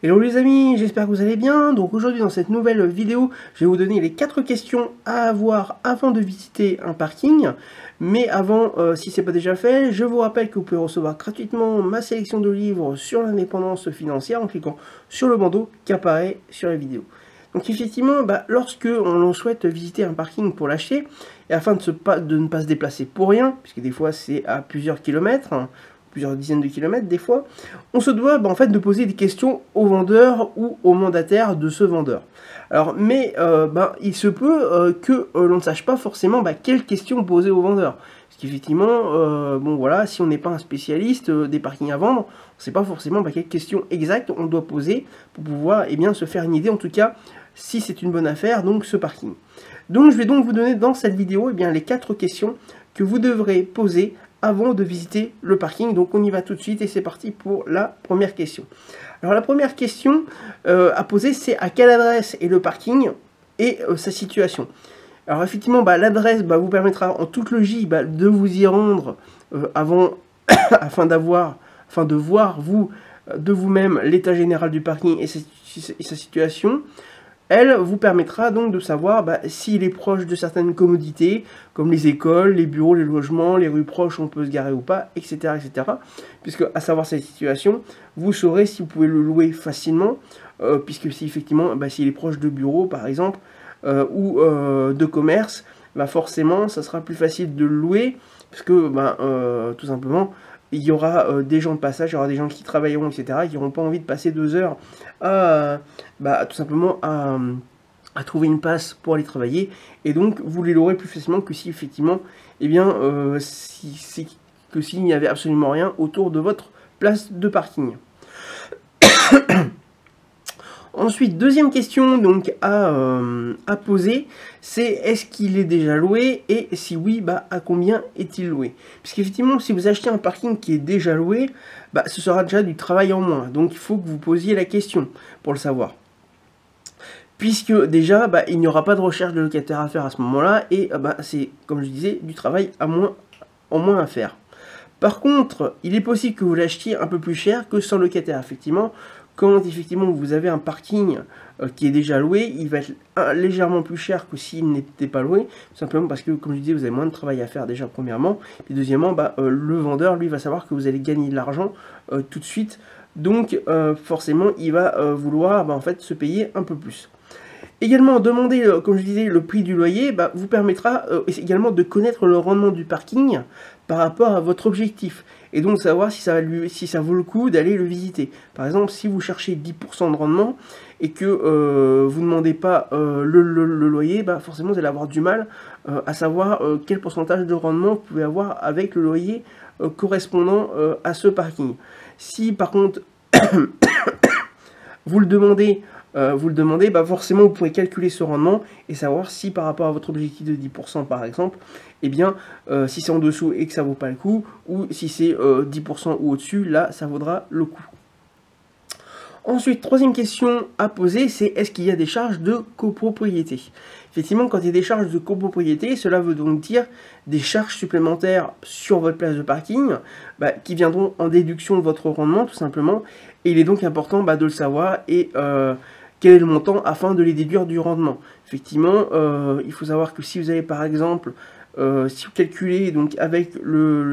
Hello les amis, j'espère que vous allez bien. Donc aujourd'hui dans cette nouvelle vidéo, je vais vous donner les 4 questions à avoir avant de visiter un parking. Mais avant, si ce n'est pas déjà fait, je vous rappelle que vous pouvez recevoir gratuitement ma sélection de livres sur l'indépendance financière en cliquant sur le bandeau qui apparaît sur la vidéo. Donc effectivement, lorsque on souhaite visiter un parking pour l'acheter, et afin de ne pas se déplacer pour rien, puisque des fois c'est à plusieurs kilomètres, plusieurs dizaines de kilomètres des fois, on se doit en fait de poser des questions au vendeur ou au mandataire de ce vendeur. Alors, mais il se peut que l'on ne sache pas forcément quelles questions poser au vendeur. Parce qu'effectivement, bon voilà, si on n'est pas un spécialiste des parkings à vendre, on ne sait pas forcément quelles questions exactes on doit poser pour pouvoir se faire une idée, en tout cas, si c'est une bonne affaire, donc ce parking. Donc je vais donc vous donner dans cette vidéo les 4 questions que vous devrez poser avant de visiter le parking. Donc on y va tout de suite et c'est parti pour la première question. Alors la première question à poser, c'est à quelle adresse est le parking et sa situation. Alors effectivement, l'adresse vous permettra en toute logique de vous y rendre avant afin de voir de vous-même l'état général du parking et sa situation. Elle vous permettra donc de savoir s'il est proche de certaines commodités, comme les écoles, les bureaux, les logements, les rues proches où on peut se garer ou pas, etc. etc. Puisque, à savoir cette situation, vous saurez si vous pouvez le louer facilement, puisque si effectivement, s'il est proche de bureaux, par exemple, ou de commerce, forcément, ça sera plus facile de le louer, parce que, tout simplement, il y aura des gens de passage, il y aura des gens qui travailleront, etc., qui n'auront pas envie de passer 2 heures à, tout simplement à trouver une place pour aller travailler, et donc vous les louerez plus facilement que si effectivement, s'il n'y avait absolument rien autour de votre place de parking. Ensuite, deuxième question donc à poser, c'est est-ce qu'il est déjà loué et si oui, à combien est-il loué? Puisqu'effectivement, si vous achetez un parking qui est déjà loué, ce sera déjà du travail en moins. Donc il faut que vous posiez la question pour le savoir. Puisque déjà, il n'y aura pas de recherche de locataire à faire à ce moment-là et c'est, comme je disais, du travail en moins à faire. Par contre, il est possible que vous l'achetiez un peu plus cher que sans locataire, effectivement. Quand effectivement vous avez un parking qui est déjà loué, il va être légèrement plus cher que s'il n'était pas loué, tout simplement parce que, comme je disais, vous avez moins de travail à faire déjà premièrement, et deuxièmement, le vendeur, lui, va savoir que vous allez gagner de l'argent tout de suite, donc forcément, il va vouloir en fait se payer un peu plus. Également, demander, comme je disais, le prix du loyer vous permettra également de connaître le rendement du parking par rapport à votre objectif. Et donc savoir si ça vaut le coup d'aller le visiter. Par exemple, si vous cherchez 10% de rendement et que vous ne demandez pas le loyer, forcément vous allez avoir du mal à savoir quel pourcentage de rendement vous pouvez avoir avec le loyer correspondant à ce parking. Si par contre vous le demandez, forcément vous pourrez calculer ce rendement et savoir si par rapport à votre objectif de 10% par exemple, si c'est en dessous et que ça vaut pas le coup, ou si c'est 10% ou au-dessus, là ça vaudra le coup. Ensuite, troisième question à poser, c'est est-ce qu'il y a des charges de copropriété? Effectivement, quand il y a des charges de copropriété, cela veut donc dire des charges supplémentaires sur votre place de parking qui viendront en déduction de votre rendement, tout simplement. Et il est donc important de le savoir et quel est le montant afin de les déduire du rendement. Effectivement, il faut savoir que si vous avez par exemple, si vous calculez donc avec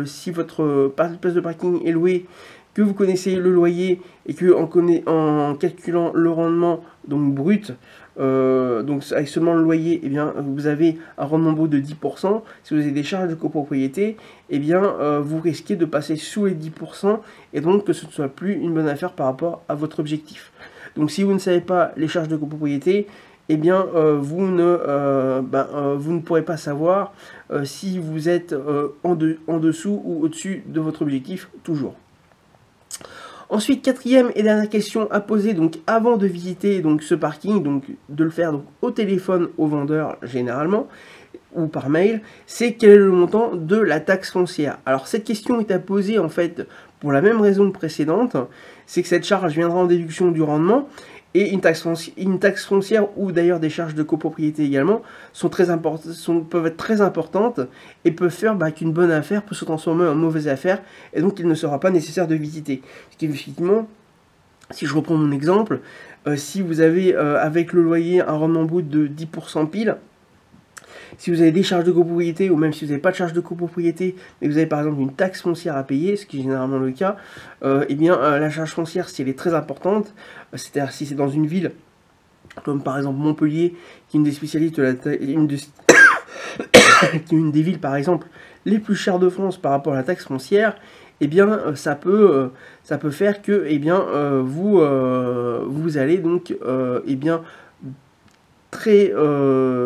si votre place de parking est louée, que vous connaissez le loyer et que en calculant le rendement donc brut, donc avec seulement le loyer, vous avez un rendement brut de 10%. Si vous avez des charges de copropriété, vous risquez de passer sous les 10% et donc que ce ne soit plus une bonne affaire par rapport à votre objectif. Donc si vous ne savez pas les charges de copropriété, vous ne pourrez pas savoir si vous êtes en dessous ou au-dessus de votre objectif toujours. Ensuite, quatrième et dernière question à poser donc avant de visiter donc ce parking, donc de le faire donc au téléphone au vendeur généralement ou par mail, c'est quel est le montant de la taxe foncière. Alors cette question est à poser en fait pour la même raison précédente, c'est que cette charge viendra en déduction du rendement. Et une taxe foncière ou d'ailleurs des charges de copropriété également peuvent être très importantes et peuvent faire qu'une bonne affaire peut se transformer en mauvaise affaire et donc il ne sera pas nécessaire de visiter. Parce qu'effectivement, Si je reprends mon exemple, si vous avez avec le loyer un rendement brut de 10% pile, si vous avez des charges de copropriété, ou même si vous n'avez pas de charges de copropriété, mais vous avez par exemple une taxe foncière à payer, ce qui est généralement le cas, eh bien la charge foncière, si elle est très importante, c'est-à-dire si c'est dans une ville, comme par exemple Montpellier, qui est une des spécialités qui est une des villes par exemple les plus chères de France par rapport à la taxe foncière, eh bien ça peut faire que eh bien, vous allez donc eh bien, très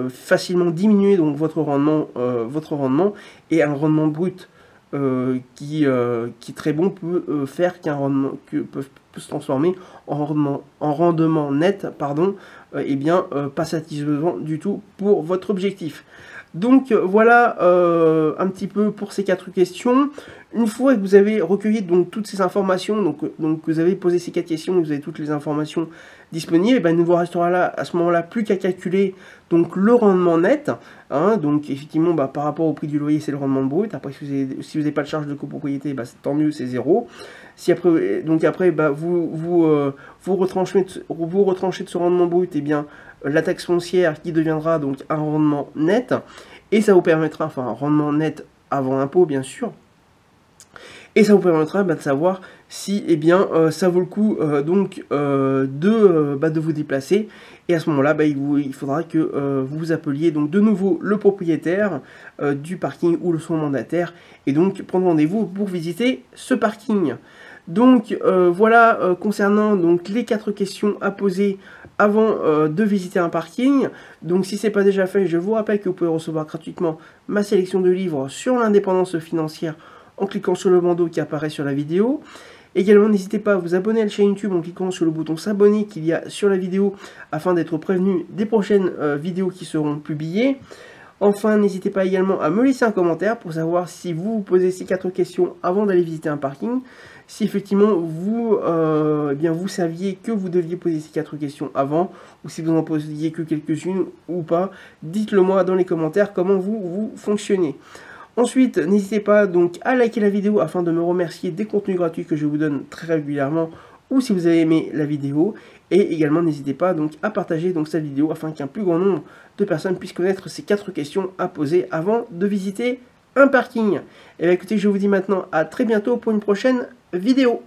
facilement diminuer donc votre rendement et un rendement brut qui est très bon peut faire qu'un rendement peut se transformer en rendement net, pardon, et bien pas satisfaisant du tout pour votre objectif. Donc voilà un petit peu pour ces 4 questions. Une fois que vous avez recueilli donc toutes ces informations, donc vous avez posé ces 4 questions, vous avez toutes les informations disponibles, et ben, il ne vous restera là à ce moment-là plus qu'à calculer donc le rendement net. Hein, donc effectivement par rapport au prix du loyer c'est le rendement brut. Après si vous n'avez pas de charge de copropriété, tant mieux, c'est 0. Si après vous retranchez de ce rendement brut, et bien la taxe foncière qui deviendra donc un rendement net, et ça vous permettra, enfin un rendement net avant impôt bien sûr, et ça vous permettra de savoir si eh bien, ça vaut le coup de vous déplacer. Et à ce moment-là, il faudra que vous appeliez donc de nouveau le propriétaire du parking ou son mandataire, et donc prendre rendez-vous pour visiter ce parking. Donc voilà concernant donc les 4 questions à poser avant de visiter un parking. Donc si ce n'est pas déjà fait, je vous rappelle que vous pouvez recevoir gratuitement ma sélection de livres sur l'indépendance financière en cliquant sur le bandeau qui apparaît sur la vidéo. Également, n'hésitez pas à vous abonner à la chaîne YouTube en cliquant sur le bouton s'abonner qu'il y a sur la vidéo afin d'être prévenu des prochaines vidéos qui seront publiées. Enfin, n'hésitez pas également à me laisser un commentaire pour savoir si vous vous posez ces 4 questions avant d'aller visiter un parking. Si effectivement vous saviez que vous deviez poser ces 4 questions avant, ou si vous en posiez que quelques-unes ou pas, dites-le moi dans les commentaires comment vous fonctionnez. Ensuite, n'hésitez pas donc à liker la vidéo afin de me remercier des contenus gratuits que je vous donne très régulièrement, ou si vous avez aimé la vidéo. Et également, n'hésitez pas donc à partager donc cette vidéo afin qu'un plus grand nombre de personnes puissent connaître ces 4 questions à poser avant de visiter un parking. Et bien écoutez, je vous dis maintenant à très bientôt pour une prochaine vidéo.